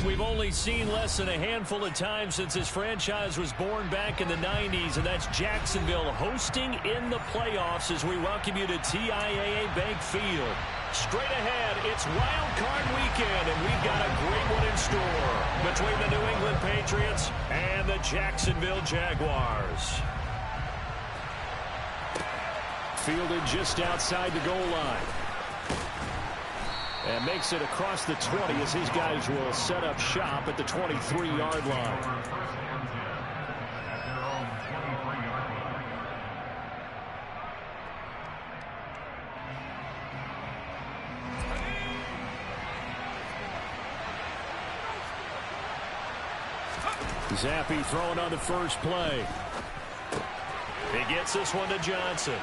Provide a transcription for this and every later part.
we've only seen less than a handful of times since this franchise was born back in the 90s, and that's Jacksonville hosting in the playoffs as we welcome you to TIAA Bank Field. Straight ahead, it's Wildcard weekend, and we've got a great one in store between the New England Patriots and the Jacksonville Jaguars. Fielded just outside the goal line. And makes it across the 20 as his guys will set up shop at the 23-yard line. Zappi throwing on the first play. He gets this one to Johnson.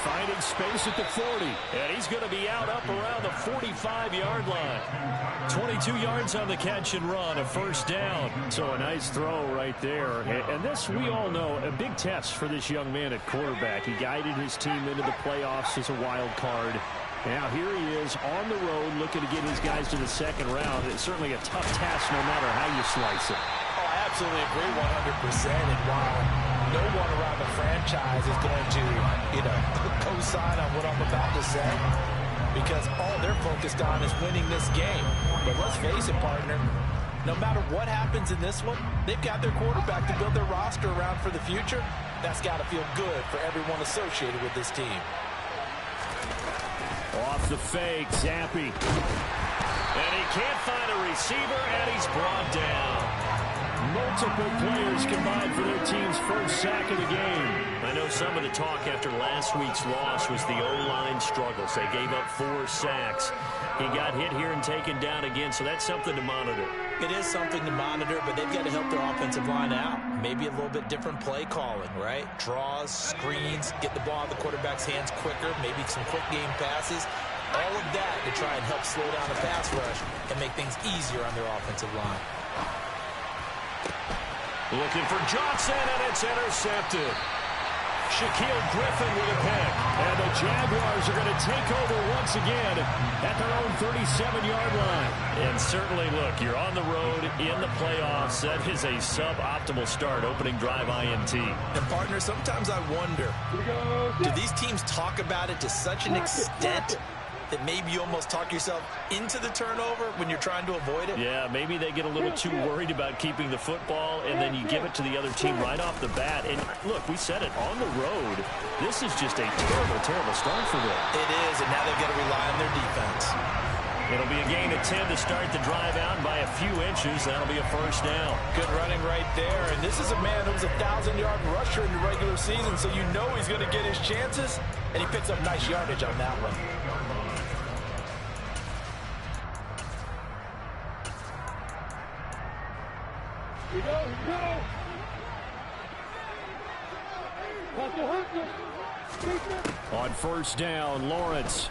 Finding space at the 40. And he's going to be out up around the 45-yard line. 22 yards on the catch and run, a first down. So a nice throw right there. And this, we all know, a big test for this young man at quarterback. He guided his team into the playoffs as a wild card. Now here he is on the road looking to get his guys to the second round. It's certainly a tough task no matter how you slice it. Oh, I absolutely agree 100%. And while no one around the franchise is going to, co-sign on what I'm about to say, because all they're focused on is winning this game. But let's face it, partner, no matter what happens in this one, they've got their quarterback to build their roster around for the future. That's got to feel good for everyone associated with this team. Off the fake, Zappi. And he can't find a receiver, and he's brought down. Multiple players combined for their team's first sack of the game. I know some of the talk after last week's loss was the O-line struggles. They gave up 4 sacks. He got hit here and taken down again, so that's something to monitor. It is something to monitor, but they've got to help their offensive line out. Maybe a little bit different play calling, right? Draws, screens, get the ball in the quarterback's hands quicker, maybe some quick game passes. All of that to try and help slow down the pass rush and make things easier on their offensive line. Looking for Johnson, and it's intercepted. Shaquille Griffin with a pick. And the Jaguars are going to take over once again at their own 37-yard line. And certainly, look, you're on the road in the playoffs. That is a suboptimal start, opening drive INT. And, partner, sometimes I wonder, do these teams talk about it to such an extent that maybe you almost talk yourself into the turnover when you're trying to avoid it? Yeah, maybe they get a little too worried about keeping the football, and then you give it to the other team right off the bat. And look, we said it, on the road, this is just a terrible, terrible start for them. It is, and now they've got to rely on their defense. It'll be a gain of 10 to start the drive out by a few inches. That'll be a first down. Good running right there. And this is a man who was a 1,000-yard rusher in the regular season, so you know he's going to get his chances, and he picks up nice yardage on that one. On first down, Lawrence.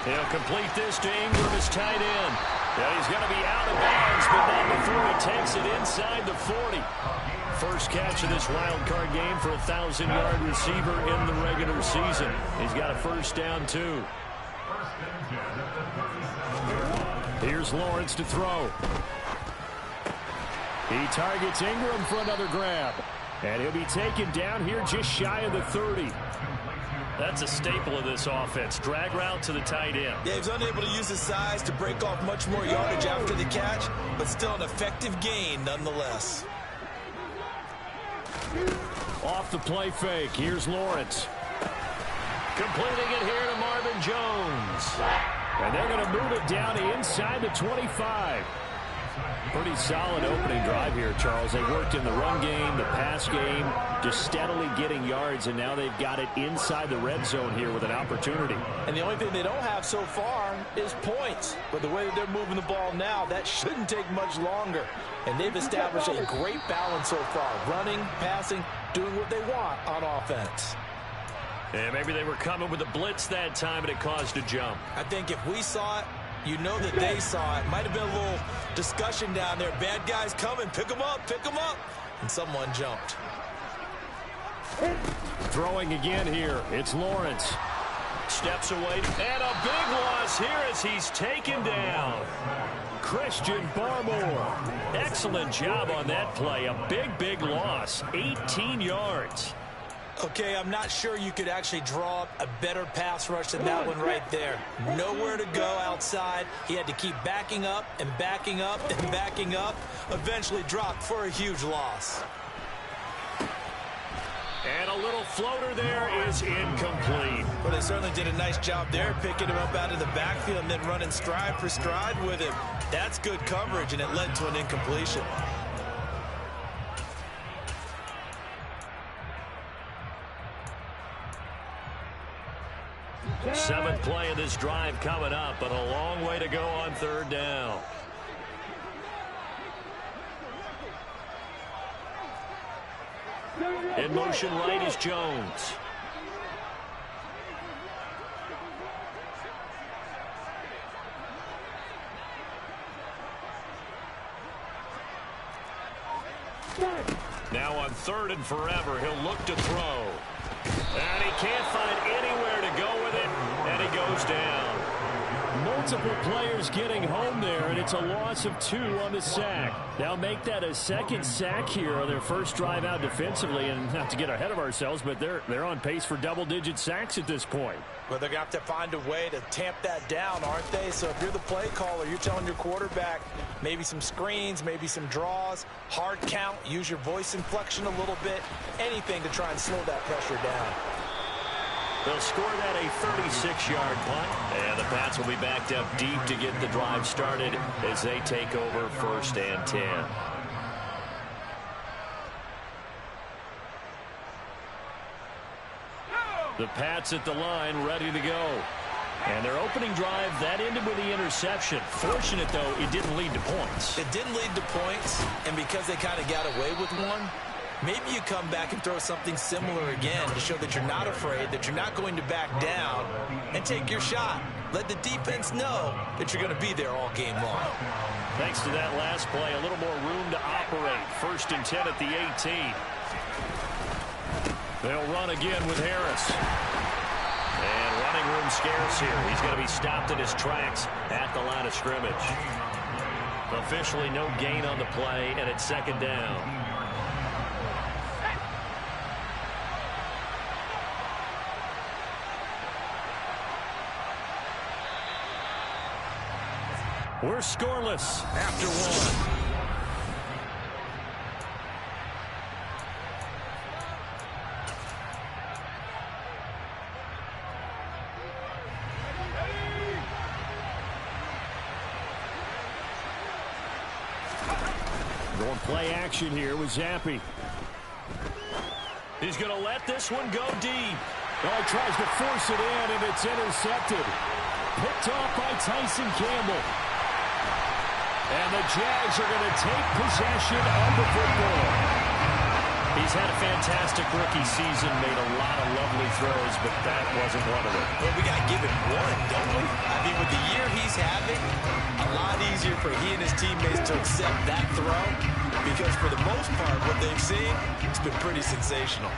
He'll complete this to Ingram, his tight end. Yeah, he's going to be out of bounds, but not before he takes it inside the 40. First catch of this wild card game for a 1,000-yard receiver in the regular season. He's got a first down, too. Here's Lawrence to throw. He targets Ingram for another grab. And he'll be taken down here just shy of the 30. That's a staple of this offense. Drag route to the tight end. Yeah, he's unable to use his size to break off much more yardage after the catch, but still an effective gain nonetheless. Off the play fake. Here's Lawrence. Completing it here to Marvin Jones. And they're going to move it down to inside the 25. Pretty solid opening drive here, Charles. They worked in the run game, the pass game, just steadily getting yards, and now they've got it inside the red zone here with an opportunity. And the only thing they don't have so far is points. But the way that they're moving the ball now, that shouldn't take much longer. And they've established a great balance so far, running, passing, doing what they want on offense. And maybe they were coming with a blitz that time, and it caused a jump. I think if we saw it, you know that they saw it. Might have been a little discussion down there. Bad guys coming. Pick them up. Pick them up. And someone jumped. Throwing again here. It's Lawrence. Steps away. And a big loss here as he's taken down. Christian Barmore. Excellent job on that play. A big loss. 18 yards. Okay, I'm not sure you could actually draw up a better pass rush than that one right there. Nowhere to go outside. He had to keep backing up and backing up and backing up. Eventually dropped for a huge loss. And a little floater there is incomplete. Well, they certainly did a nice job there, picking him up out of the backfield and then running stride for stride with him. That's good coverage, and it led to an incompletion. Seventh play of this drive coming up, but a long way to go on third down. In motion right is Jones. Now on third and forever, he'll look to throw. And he can't find anywhere to go with it, and he goes down. Multiple players getting home there, and it's a loss of 2 on the sack. Now make that a second sack here on their first drive out defensively, and not to get ahead of ourselves, but they're on pace for double-digit sacks at this point. Well, they're going to have to find a way to tamp that down, aren't they? So if you're the play caller, you're telling your quarterback maybe some screens, maybe some draws, hard count, use your voice inflection a little bit, anything to try and slow that pressure down. They'll score that a 36-yard punt, and the Pats will be backed up deep to get the drive started as they take over 1st and 10. The Pats at the line, ready to go. And their opening drive, that ended with the interception. Fortunate, though, it didn't lead to points. It didn't lead to points, and because they kind of got away with one, maybe you come back and throw something similar again to show that you're not afraid, that you're not going to back down, and take your shot. Let the defense know that you're going to be there all game long. Thanks to that last play, a little more room to operate. 1st and 10 at the 18. They'll run again with Harris. And running room scarce here. He's going to be stopped in his tracks at the line of scrimmage. Officially no gain on the play, and it's 2nd down. We're scoreless after 1. Going play action here with Zappi. He's going to let this one go deep. Oh, he tries to force it in, and it's intercepted. Picked off by Tyson Campbell. And the Jags are going to take possession of the football. He's had a fantastic rookie season, made a lot of lovely throws, but that wasn't one of them. Well, we got to give him one, don't we? I mean, with the year he's having, a lot easier for he and his teammates to accept that throw, because for the most part, what they've seen, it's been pretty sensational.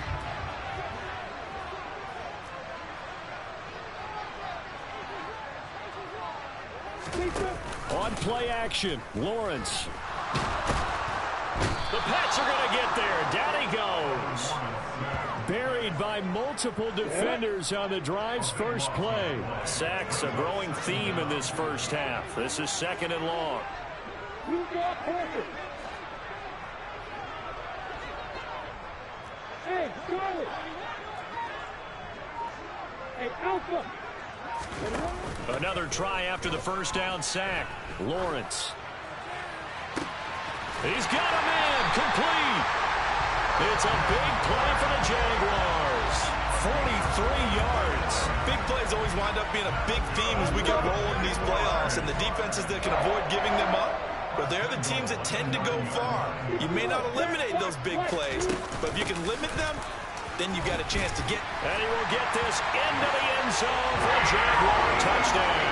On play action, Lawrence. The Pats are going to get there. Down he goes. Buried by multiple defenders on the drive's first play. Sacks, a growing theme in this first half. This is 2nd and long. Hey, Charlie. Hey, Alpha. Another try after the first down sack. Lawrence. He's got him in. Complete. It's a big play for the Jaguars. 43 yards. Big plays always wind up being a big theme as we get rolling in these playoffs, and the defenses that can avoid giving them up, but they're the teams that tend to go far. You may not eliminate those big plays, but if you can limit them, then you've got a chance to get. And he will get this into the end zone for a Jaguar touchdown.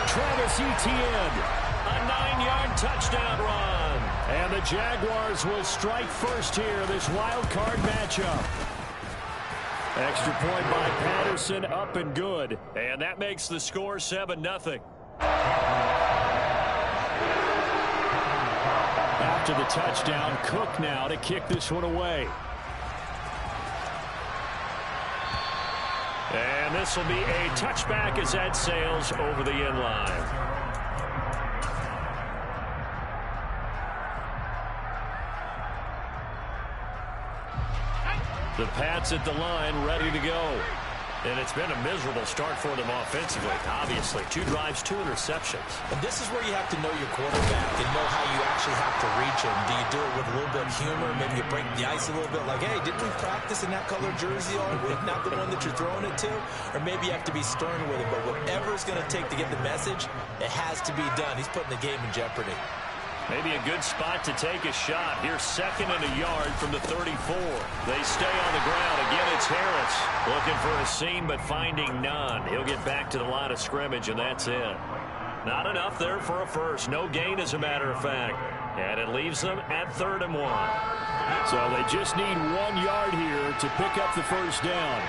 Travis Etienne, a 9-yard touchdown run. And the Jaguars will strike first here, this wild card matchup. Extra point by Patterson, up and good. And that makes the score 7-0. after the touchdown. Cook now to kick this one away. And this will be a touchback as that sails over the end line. The Pats at the line, ready to go. And it's been a miserable start for them offensively, obviously. 2 drives, 2 interceptions. And this is where you have to know your quarterback and know how you actually have to reach him. Do you do it with a little bit of humor? Maybe you break the ice a little bit like, hey, didn't we practice in that color jersey all week? Not the one that you're throwing it to? Or maybe you have to be stern with it. But whatever it's going to take to get the message, it has to be done. He's putting the game in jeopardy. Maybe a good spot to take a shot. Here's 2nd and a yard from the 34. They stay on the ground. Again, it's Harris. Looking for a seam, but finding none. He'll get back to the line of scrimmage, and that's it. Not enough there for a first. No gain, as a matter of fact. And it leaves them at 3rd and 1. So they just need 1 yard here to pick up the first down.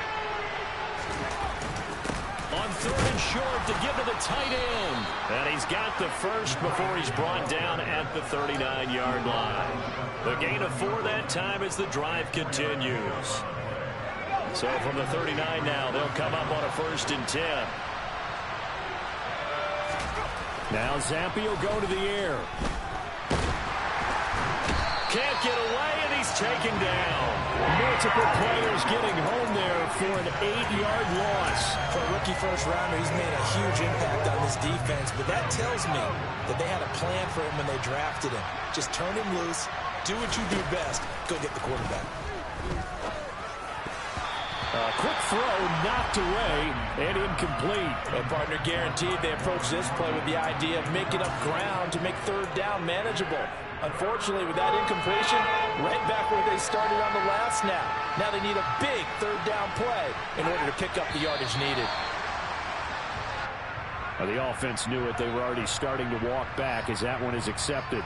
On 3rd and short to give to the tight end. And he's got the first before he's brought down at the 39-yard line. The gain of 4 that time as the drive continues. So from the 39 now, they'll come up on a 1st and 10. Now Zampi will go to the air. Can't get away, and he's taken down. Multiple players getting home there for an 8-yard loss. For a rookie first-rounder, he's made a huge impact on this defense, but that tells me that they had a plan for him when they drafted him. Just turn him loose, do what you do best, go get the quarterback. A quick throw knocked away and incomplete. And partner, guaranteed they approach this play with the idea of making up ground to make 3rd down manageable. Unfortunately, with that incompletion, right back where they started on the last snap. Now they need a big 3rd down play in order to pick up the yardage needed. Well, the offense knew it. They were already starting to walk back as that one is accepted.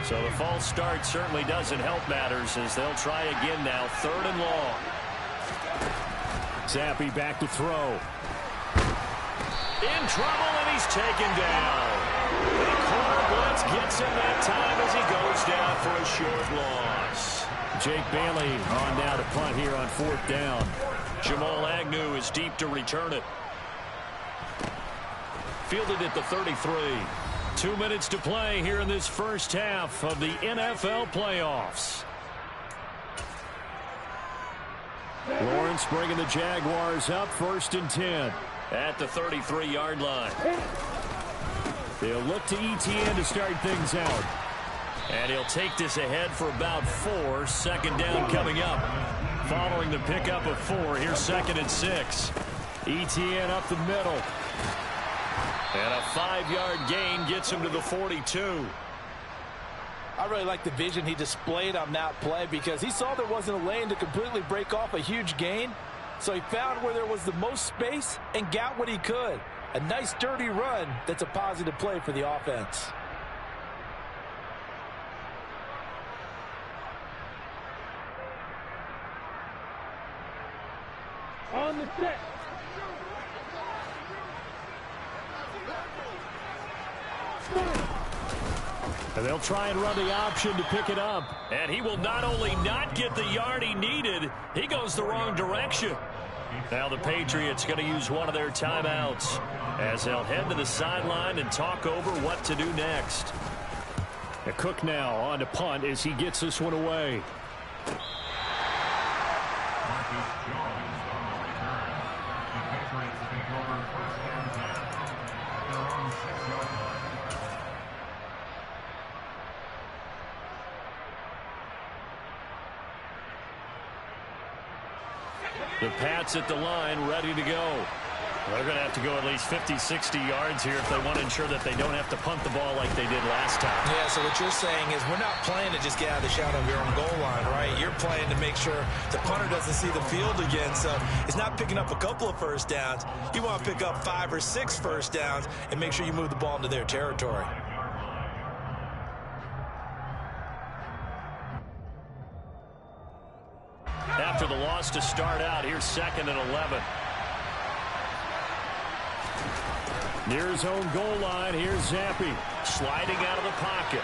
So the false start certainly doesn't help matters as they'll try again now. 3rd and long. Zampi back to throw. In trouble, and he's taken down. The corner blitz gets him that time as he goes down for a short loss. Jake Bailey on now to punt here on 4th down. Jamal Agnew is deep to return it. Fielded at the 33. 2 minutes to play here in this first half of the NFL playoffs. Lawrence bringing the Jaguars up 1st and 10 at the 33-yard line. They'll look to ETN to start things out. And he'll take this ahead for about 4. 2nd down coming up. Following the pickup of 4, here's 2nd and 6. ETN up the middle. And a 5-yard gain gets him to the 42. I really like the vision he displayed on that play because he saw there wasn't a lane to completely break off a huge gain. So he found where there was the most space and got what he could. A nice dirty run that's a positive play for the offense. On the set. And they'll try and run the option to pick it up. And he will not only not get the yard he needed, he goes the wrong direction. Now the Patriots going to use one of their timeouts as they'll head to the sideline and talk over what to do next. Cook now on to punt as he gets this one away. The Pats at the line, ready to go. They're going to have to go at least 50, 60 yards here if they want to ensure that they don't have to punt the ball like they did last time. Yeah, so what you're saying is we're not playing to just get out of the shadow of your own goal line, right? You're playing to make sure the punter doesn't see the field again. So it's not picking up a couple of first downs. You want to pick up 5 or 6 first downs and make sure you move the ball into their territory. After the loss to start out, here's 2nd and 11. Near his own goal line, here's Zappi. Sliding out of the pocket.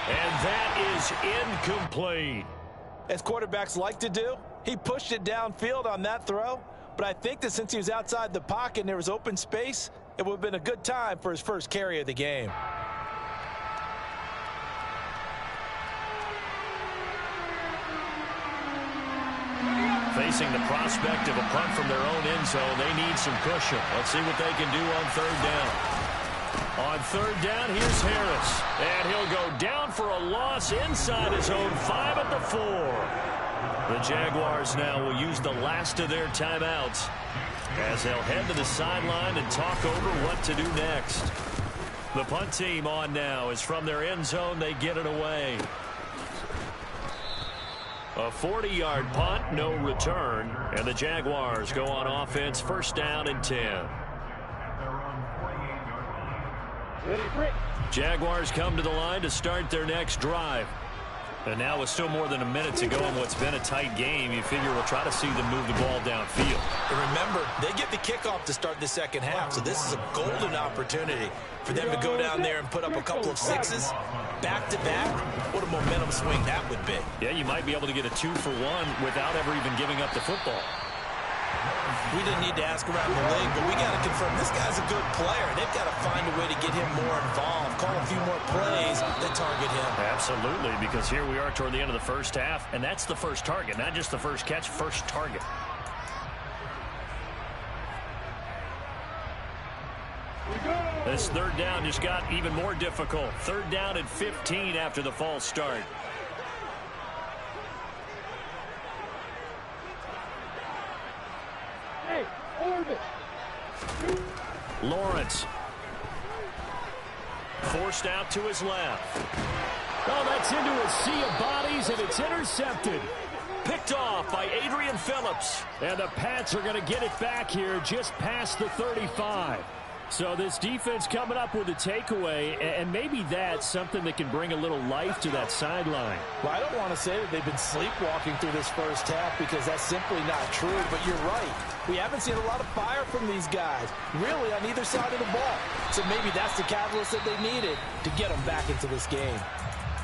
And that is incomplete. As quarterbacks like to do, he pushed it downfield on that throw. But I think that since he was outside the pocket and there was open space, it would have been a good time for his first carry of the game. Facing the prospect of a punt from their own end zone, they need some cushion. Let's see what they can do on third down. On third down, here's Harris. And he'll go down for a loss inside his own 5 at the 4. The Jaguars now will use the last of their timeouts as they'll head to the sideline and talk over what to do next. The punt team on now is from their end zone. They get it away. A 40-yard punt, no return, and the Jaguars go on offense, first down and 10. Jaguars come to the line to start their next drive. And now with still more than a minute to go in what's been a tight game, you figure we'll try to see them move the ball downfield. And remember, they get the kickoff to start the second half, so this is a golden opportunity for them to go down there and put up a couple of sixes back-to-back. What a momentum swing that would be. Yeah, you might be able to get a 2-for-1 without ever even giving up the football. We didn't need to ask around the league, but we got to confirm this guy's a good player. They've got to find a way to get him more involved, call a few more plays that target him. Absolutely, because here we are toward the end of the first half, and that's the first target, not just the first catch, first target. This third down just got even more difficult. Third down and 15 after the false start. Hey, Orbit. Lawrence. Forced out to his left. Oh, that's into a sea of bodies, and it's intercepted. Picked off by Adrian Phillips. And the Pats are going to get it back here just past the 35. So this defense coming up with a takeaway, and maybe that's something that can bring a little life to that sideline. Well, I don't want to say that they've been sleepwalking through this first half because that's simply not true, but you're right. We haven't seen a lot of fire from these guys, really, on either side of the ball. So maybe that's the catalyst that they needed to get them back into this game.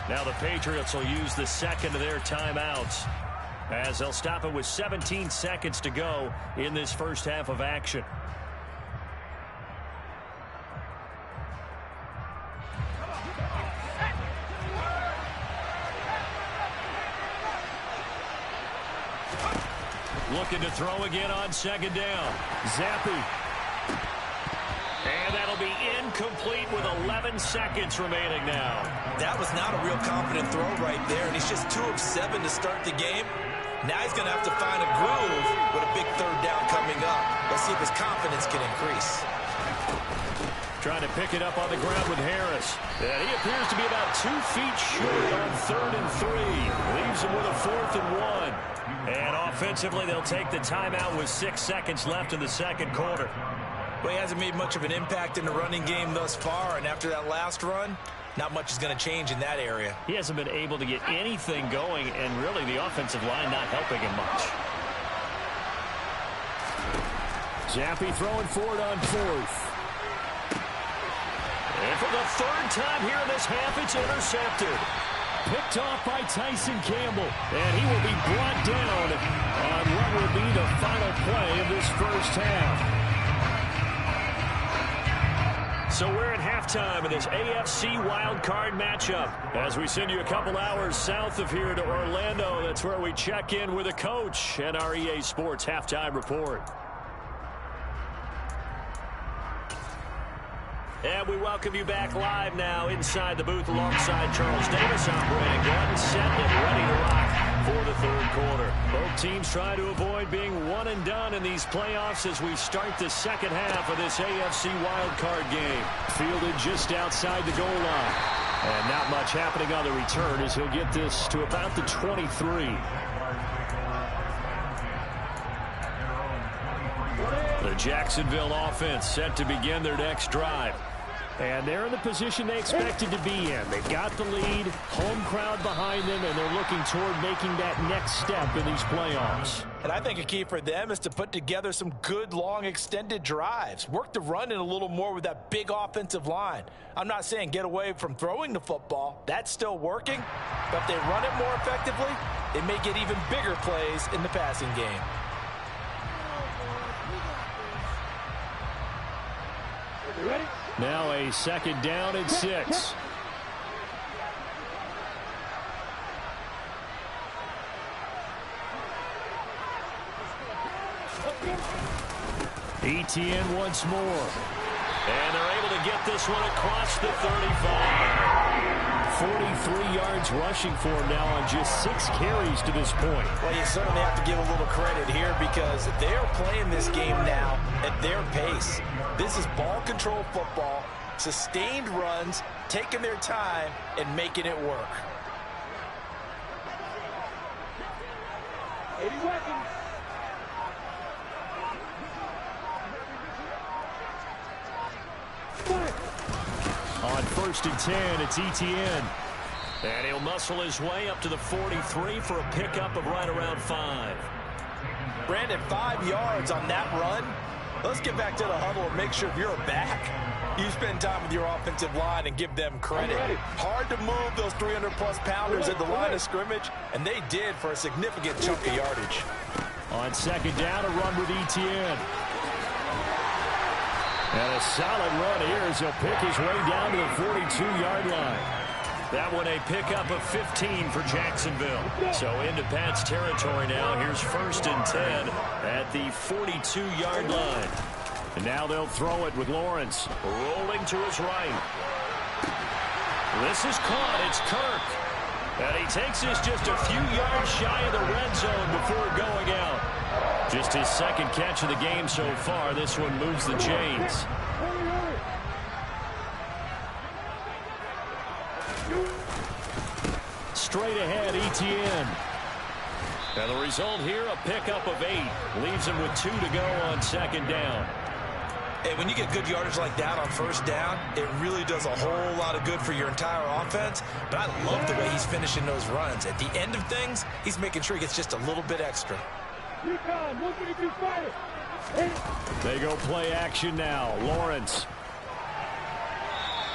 Now the Patriots will use the second of their timeouts as they'll stop it with 17 seconds to go in this first half of action. Looking to throw again on second down. Zappi. And that'll be incomplete with 11 seconds remaining now. That was not a real confident throw right there, and he's just 2 of 7 to start the game. Now he's going to have to find a groove with a big third down coming up. Let's see if his confidence can increase. Trying to pick it up on the ground with Harris. And he appears to be about 2 feet short on third and 3. Leaves him with a 4th and 1. And offensively, they'll take the timeout with 6 seconds left in the second quarter. Well, he hasn't made much of an impact in the running game thus far, and after that last run, not much is going to change in that area. He hasn't been able to get anything going, and really the offensive line not helping him much. Zappi throwing forward on 4th. And for the 3rd time here in this half, it's intercepted. Picked off by Tyson Campbell. And he will be brought down on what will be the final play of this first half. So we're at halftime of this AFC Wildcard matchup. As we send you a couple hours south of here to Orlando, that's where we check in with a coach and our EA Sports Halftime Report. And we welcome you back live now inside the booth alongside Charles Davis. I'm Brandon Gordon, set and ready to rock for the third quarter. Both teams trying to avoid being one and done in these playoffs as we start the second half of this AFC wildcard game. Fielded just outside the goal line. And not much happening on the return as he'll get this to about the 23. The Jacksonville offense set to begin their next drive. And they're in the position they expected to be in. They've got the lead, home crowd behind them, and they're looking toward making that next step in these playoffs. And I think a key for them is to put together some good, long, extended drives. Work the run in a little more with that big offensive line. I'm not saying get away from throwing the football. That's still working. But if they run it more effectively, they may get even bigger plays in the passing game. Ready? Now a second down and 6. ETN once more. And they're able to get this one across the 35. 43 yards rushing for him now on just 6 carries to this point. Well, you certainly have to give a little credit here because they're playing this game now at their pace. This is ball control football, sustained runs, taking their time, and making it work. 80 seconds. On 1st and 10, it's ETN. And he'll muscle his way up to the 43 for a pickup of right around 5. Brandon, 5 yards on that run. Let's get back to the huddle and make sure if you're back, you spend time with your offensive line and give them credit. Hard to move those 300-plus pounders at the line of scrimmage, and they did for a significant chunk of yardage. On 2nd down, a run with ETN. And a solid run here as he'll pick his way down to the 42-yard line. That one a pickup of 15 for Jacksonville. So into Pat's territory now. Here's 1st and 10 at the 42-yard line. And now they'll throw it with Lawrence rolling to his right. This is caught. It's Kirk. And he takes this just a few yards shy of the red zone before going out. Just his 2nd catch of the game so far. This one moves the chains. Straight ahead, ETN. And the result here, a pickup of 8. Leaves him with 2 to go on 2nd down. Hey, when you get good yardage like that on 1st down, it really does a whole lot of good for your entire offense. But I love the way he's finishing those runs. At the end of things, he's making sure he gets just a little bit extra. Recon, 152 fighter. They go play action now. Lawrence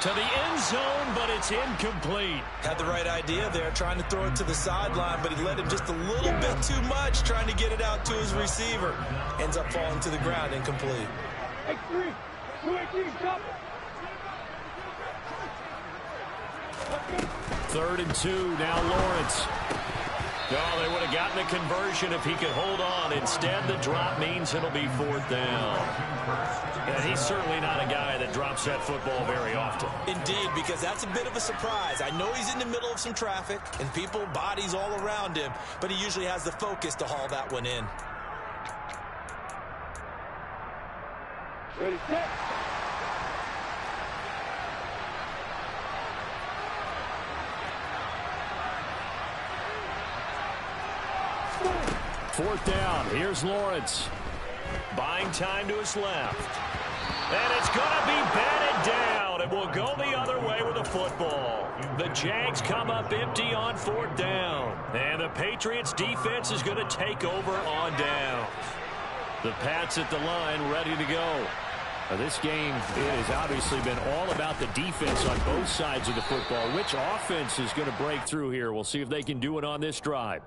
to the end zone, but it's incomplete. Had the right idea there, trying to throw it to the sideline, but he let him just a little bit too much, trying to get it out to his receiver. Ends up falling to the ground, incomplete. X3, 218, stop. 3rd and 2, now Lawrence. Oh, they would have gotten the conversion if he could hold on. Instead, the drop means it'll be 4th down. And he's certainly not a guy that drops that football very often. Indeed, because that's a bit of a surprise. I know he's in the middle of some traffic and people, bodies all around him, but he usually has the focus to haul that one in. Ready, set. Fourth down. Here's Lawrence. Buying time to his left. And it's going to be batted down. It will go the other way with the football. The Jags come up empty on 4th down. And the Patriots defense is going to take over on down. The Pats at the line ready to go. Now, this game has obviously been all about the defense on both sides of the football. Which offense is going to break through here? We'll see if they can do it on this drive.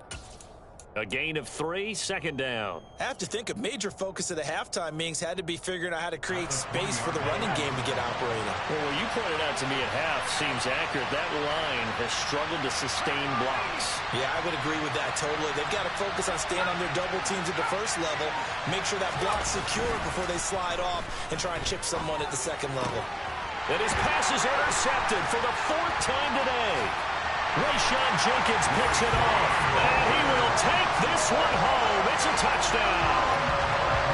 A gain of 3, 2nd down. I have to think a major focus of the halftime meetings had to be figuring out how to create space for the running game to get operating. Well, what you pointed out to me at half seems accurate. That line has struggled to sustain blocks. Yeah, I would agree with that totally. They've got to focus on staying on their double teams at the first level, make sure that block's secure before they slide off and try and chip someone at the second level. And his pass is intercepted for the 4th time today. Rayshon Jenkins picks it off, and he will take this one home. It's a touchdown.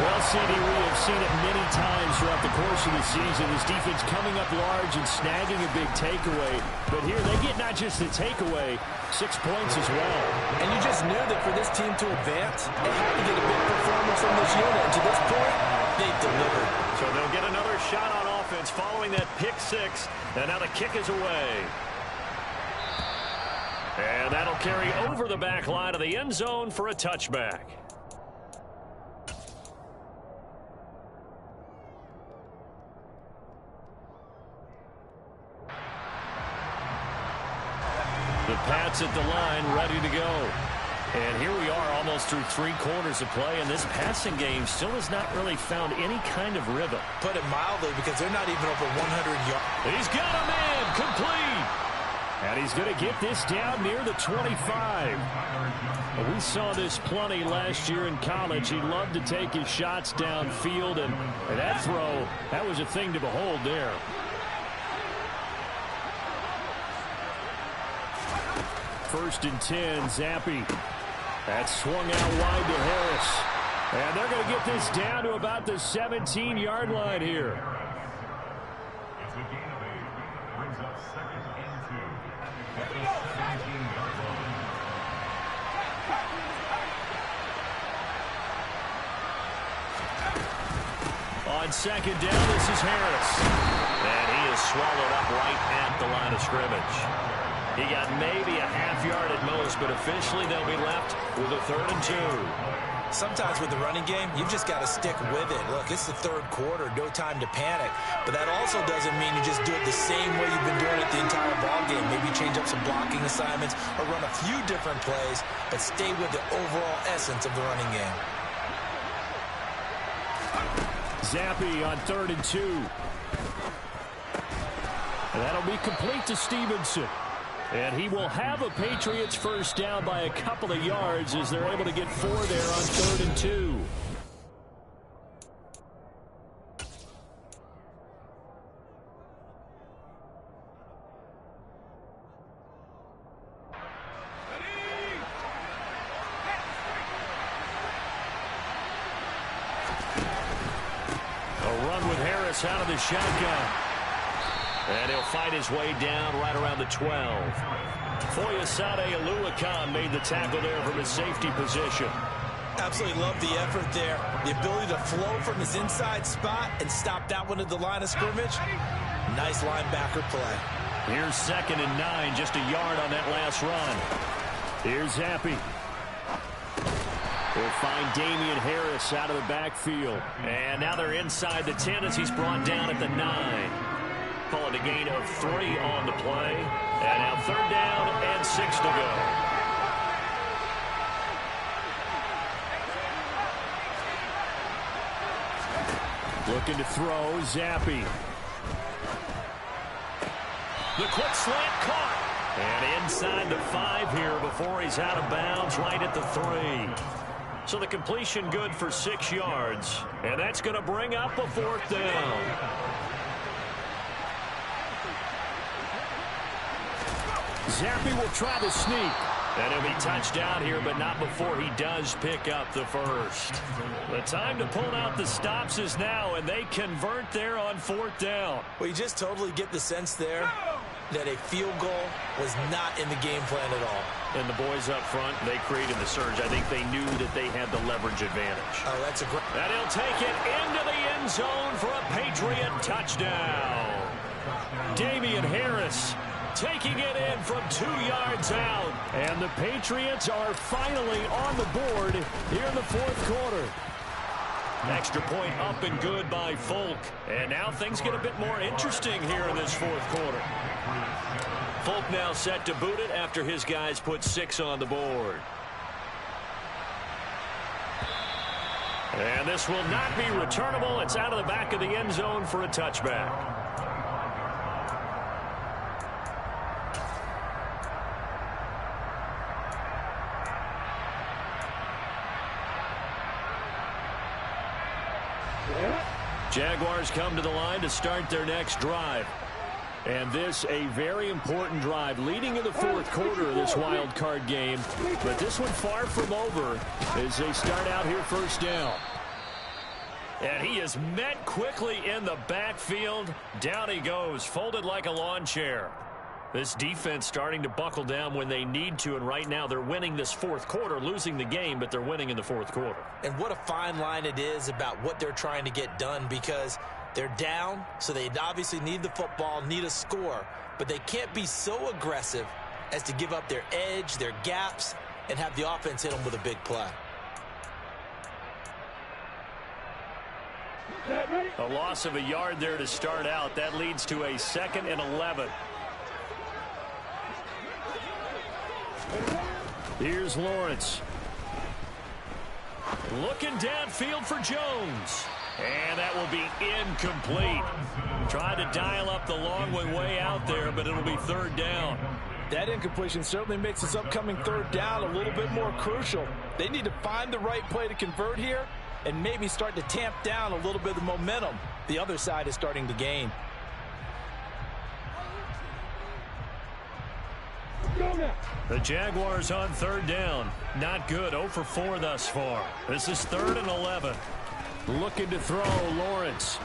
Well, CD, we have seen it many times throughout the course of the season. This defense coming up large and snagging a big takeaway. But here they get not just the takeaway, 6 points as well. And you just knew that for this team to advance, they had to get a big performance from this unit. And to this point, they've delivered. So they'll get another shot on offense following that pick six. And now the kick is away. And that'll carry over the back line of the end zone for a touchback. The Pats at the line, ready to go. And here we are almost through 3 quarters of play, and this passing game still has not really found any kind of rhythm. Put it mildly, because they're not even over 100 yards. He's got a man, complete. And he's going to get this down near the 25. We saw this plenty last year in college. He loved to take his shots downfield, and that throw, that was a thing to behold there. First and 10, Zappi. That swung out wide to Harris. And they're going to get this down to about the 17-yard line here. It's a gain of 8. Brings up 2nd and 2. At the 17-yard line. On 2nd down, this is Harris. And he is swallowed up right at the line of scrimmage. He got maybe a half yard at most, but officially they'll be left with a 3rd and 2. Sometimes with the running game, you've just got to stick with it. Look, it's the 3rd quarter, no time to panic. But that also doesn't mean you just do it the same way you've been doing it the entire ball game. Maybe change up some blocking assignments or run a few different plays, but stay with the overall essence of the running game. Zappi on 3rd and 2. And that'll be complete to Stevenson. And he will have a Patriots first down by a couple of yards as they're able to get 4 there on 3rd and 2. A run with Harris out of the shotgun. And he'll fight his way down right around the 12. Foyesade Oluwakan made the tackle there from his safety position. Absolutely love the effort there. The ability to flow from his inside spot and stop that one at the line of scrimmage. Nice linebacker play. Here's 2nd and 9, just a yard on that last run. Here's Zappi. We'll find Damian Harris out of the backfield. And now they're inside the 10 as he's brought down at the 9. Call it a gain of 3 on the play. And now 3rd down and 6 to go. Looking to throw, Zappi. The quick slant caught. And inside the 5 here before he's out of bounds right at the 3. So the completion good for 6 yards. And that's going to bring up a 4th down. Zappi will try to sneak. And he'll be touched down here, but not before he does pick up the first. The time to pull out the stops is now, and they convert there on 4th down. Well, you just totally get the sense there that a field goal was not in the game plan at all. And the boys up front, they created the surge. I think they knew that they had the leverage advantage. Oh, that's a great... And he'll take it into the end zone for a Patriot touchdown. Damian Harris taking it in from 2 yards out. And the Patriots are finally on the board here in the 4th quarter. Extra point up and good by Folk. And now things get a bit more interesting here in this 4th quarter. Folk now set to boot it after his guys put 6 on the board. And this will not be returnable. It's out of the back of the end zone for a touchback. Jaguars come to the line to start their next drive. And this a very important drive leading in the 4th quarter of this wild card game. But this one far from over as they start out here first down. And he is met quickly in the backfield. Down he goes, folded like a lawn chair. This defense starting to buckle down when they need to, and right now they're winning this 4th quarter, losing the game, but they're winning in the 4th quarter. And what a fine line it is about what they're trying to get done, because They're down, so they obviously need the football, need a score, but they can't be so aggressive as to give up their edge, their gaps, and have the offense hit them with a big play. A loss of a yard there to start out. That leads to a 2nd and 11. Here's Lawrence. Looking downfield for Jones. And that will be incomplete. Trying to dial up the long way out there, but it'll be 3rd down. That incompletion certainly makes this upcoming 3rd down a little bit more crucial. They need to find the right play to convert here and maybe start to tamp down a little bit of the momentum the other side is starting to gain. The Jaguars on 3rd down. Not good. 0 for 4 thus far. This is 3rd and 11. Looking to throw, Lawrence.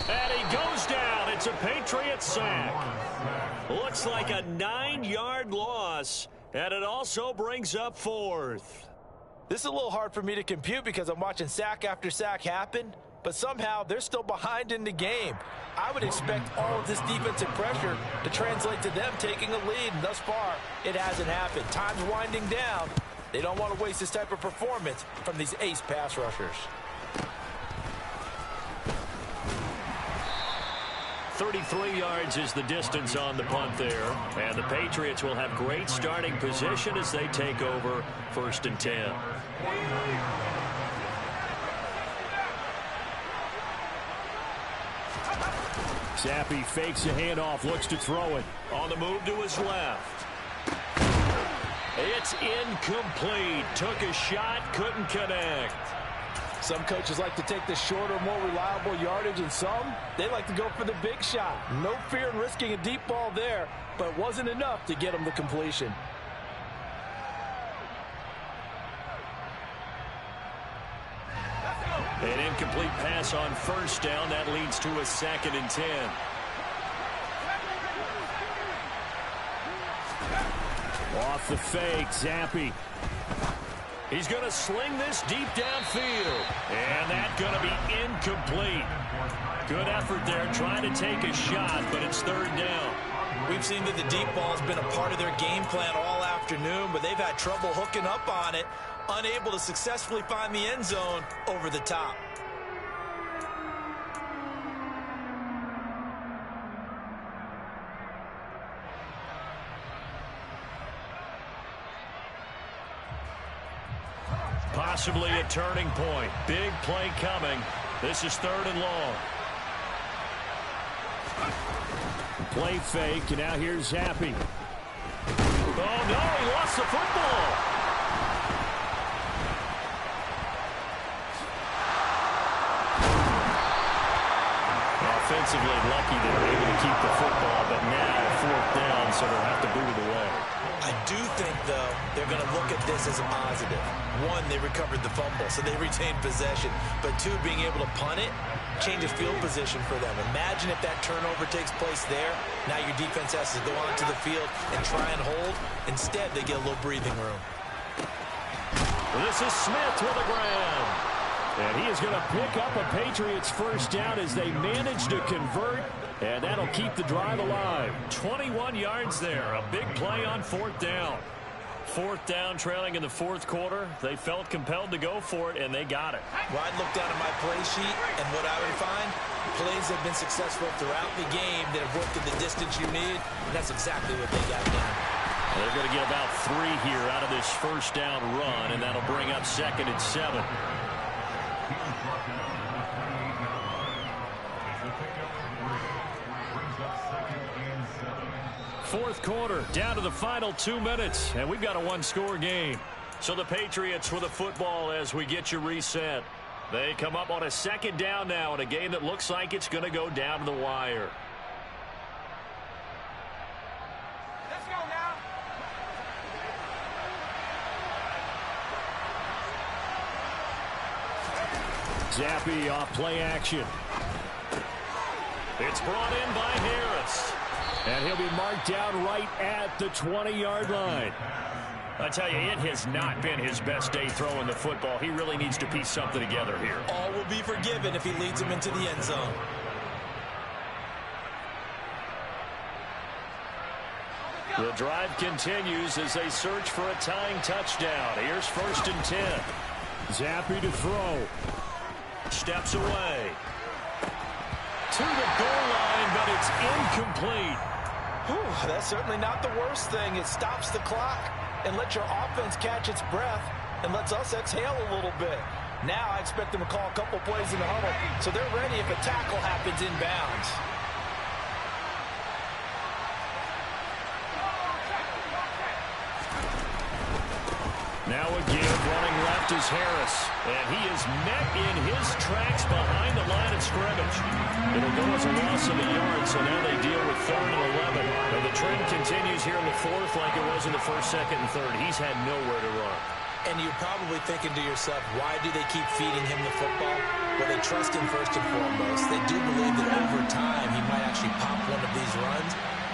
And he goes down. It's a Patriots sack. Looks like a 9-yard loss. And it also brings up 4th. This is a little hard for me to compute because I'm watching sack after sack happen, but somehow they're still behind in the game. I would expect all of this defensive pressure to translate to them taking a lead, and thus far, it hasn't happened. Time's winding down. They don't want to waste this type of performance from these ace pass rushers. 33 yards is the distance on the punt there. And the Patriots will have great starting position as they take over 1st and 10. Zappi fakes a handoff, looks to throw it. On the move to his left. It's incomplete. Took a shot, couldn't connect. Some coaches like to take the shorter, more reliable yardage, and some, they like to go for the big shot. No fear in risking a deep ball there, but it wasn't enough to get them the completion. An incomplete pass on 1st down. That leads to a 2nd and 10. Off the fake, Zappi. He's going to sling this deep downfield. And that's going to be incomplete. Good effort there trying to take a shot, but it's 3rd down. We've seen that the deep ball has been a part of their game plan all afternoon, but they've had trouble hooking up on it, unable to successfully find the end zone over the top. Possibly a turning point. Big play coming. This is 3rd and long. Play fake, and now here's Zappi. Oh, no, he lost the football. Offensively lucky they were able to keep the football, but now 4th down, so they'll have to boot it away. I do think, though, they're going to look at this as a positive. 1, they recovered the fumble, so they retained possession. But 2, being able to punt it changes field position for them. Imagine if that turnover takes place there. Now your defense has to go onto the field and try and hold. Instead, they get a little breathing room. This is Smith with a grab. And he is going to pick up a Patriots 1st down as they manage to convert. And that'll keep the drive alive. 21 yards there. A big play on 4th down. 4th down, trailing in the 4th quarter. They felt compelled to go for it, and they got it. Well, I'd look down at my play sheet, and what I would find, plays have been successful throughout the game that have worked at the distance you need, and that's exactly what they got done. They're going to get about 3 here out of this 1st down run, and that'll bring up 2nd and 7. 4th quarter, down to the final 2 minutes, and we've got a 1-score game. So the Patriots with the football as we get you reset. They come up on a 2nd down now in a game that looks like it's going to go down to the wire. Let's go now. Zappi off play action. It's brought in by Harris. And he'll be marked down right at the 20-yard line. I tell you, it has not been his best day throwing the football. He really needs to piece something together here. All will be forgiven if he leads him into the end zone. The drive continues as they search for a tying touchdown. Here's 1st and 10. Zappe to throw. Steps away. To the goal line, but it's incomplete. Whew, that's certainly not the worst thing. It stops the clock and lets your offense catch its breath and lets us exhale a little bit. Now I expect them to call a couple plays in the huddle so they're ready if a tackle happens inbounds. Now a give, running left is Harris. And he is met in his tracks behind the line of scrimmage. It'll go as a loss of a yard, so now they deal with 3rd and 11. And the trend continues here in the 4th like it was in the 1st, 2nd, and 3rd. He's had nowhere to run. And you're probably thinking to yourself, why do they keep feeding him the football? Well, they trust him first and foremost. They do believe that over time he might actually pop one of these runs.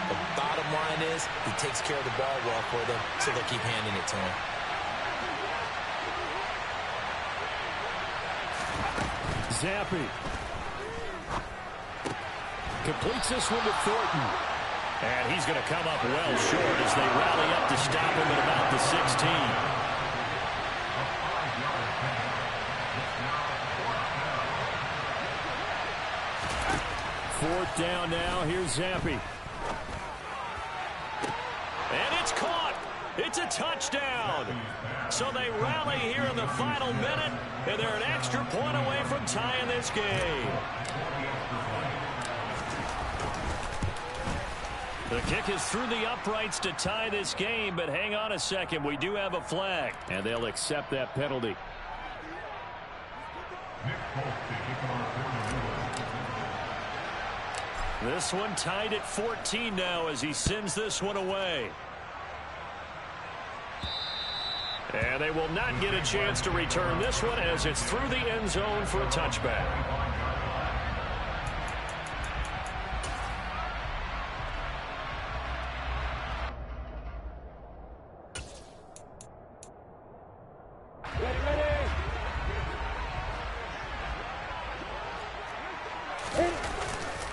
The bottom line is he takes care of the ball well for them, so they'll keep handing it to him. Zappe completes this one to Thornton. And he's going to come up well short as they rally up to stop him at about the 16. 4th down now. Here's Zappe. And it's caught. It's a touchdown. So they rally here in the final minute, and they're an extra point away from tying this game. The kick is through the uprights to tie this game, but hang on a second. We do have a flag, and they'll accept that penalty. This one tied at 14 now as he sends this one away. And they will not get a chance to return this one as it's through the end zone for a touchback.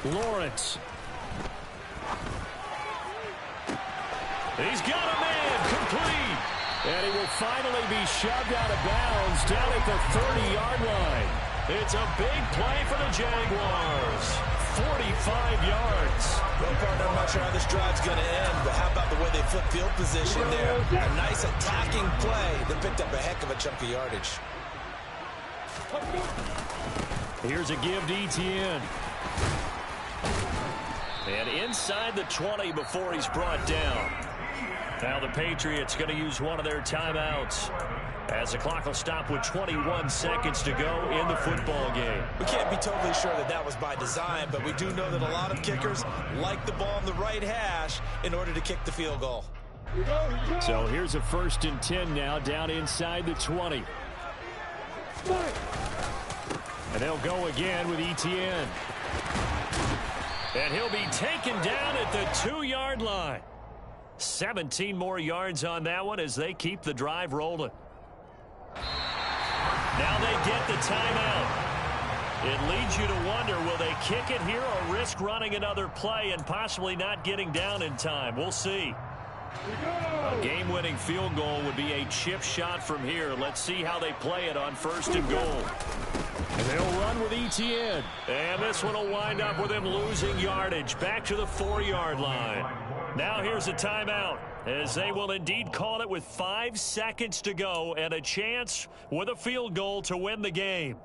Lawrence. He's got a man complete. And he will finally be shoved out of bounds down at the 30-yard line. It's a big play for the Jaguars. 45 yards. Well, partner, I'm not sure how this drive's going to end, but how about the way they flip field position there? A nice attacking play that picked up a heck of a chunk of yardage. Here's a give to Etienne. And inside the 20 before he's brought down. Now the Patriots going to use one of their timeouts as the clock will stop with 21 seconds to go in the football game. We can't be totally sure that that was by design, but we do know that a lot of kickers like the ball on the right hash in order to kick the field goal. So here's a 1st and 10 now down inside the 20. And they'll go again with Etienne. And he'll be taken down at the 2-yard line. 17 more yards on that one as they keep the drive rolling. Now they get the timeout. It leads you to wonder, will they kick it here or risk running another play and possibly not getting down in time? We'll see. A game-winning field goal would be a chip shot from here. Let's see how they play it on 1st and goal. And they'll run with Etienne. And this one will wind up with him losing yardage back to the 4-yard line. Now here's a timeout as they will indeed call it with 5 seconds to go and a chance with a field goal to win the game.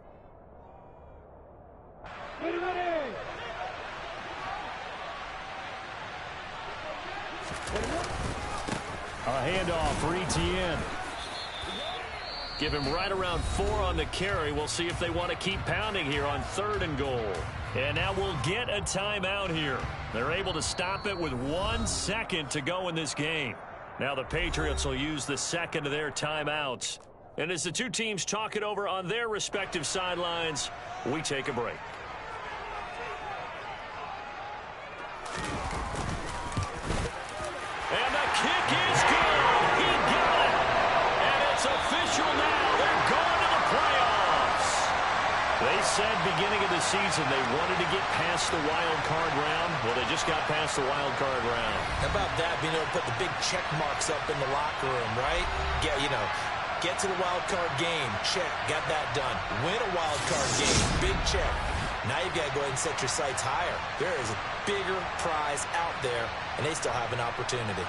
A handoff for Etienne. Give him right around 4 on the carry. We'll see if they want to keep pounding here on 3rd and goal. And now we'll get a timeout here. They're able to stop it with 1 second to go in this game. Now the Patriots will use the second of their timeouts. And as the two teams talk it over on their respective sidelines, we take a break. And the kick is good. He got it. And it's official now. They're going to the playoffs. They said beginning of the season they wanted to get past the wild card round. Well, they just got past the wild card round. How about that, being able to put the big check marks up in the locker room, right? Get to the wild card game, check, got that done. Win a wild card game, big check. Now you've got to go ahead and set your sights higher. There is a bigger prize out there, and they still have an opportunity.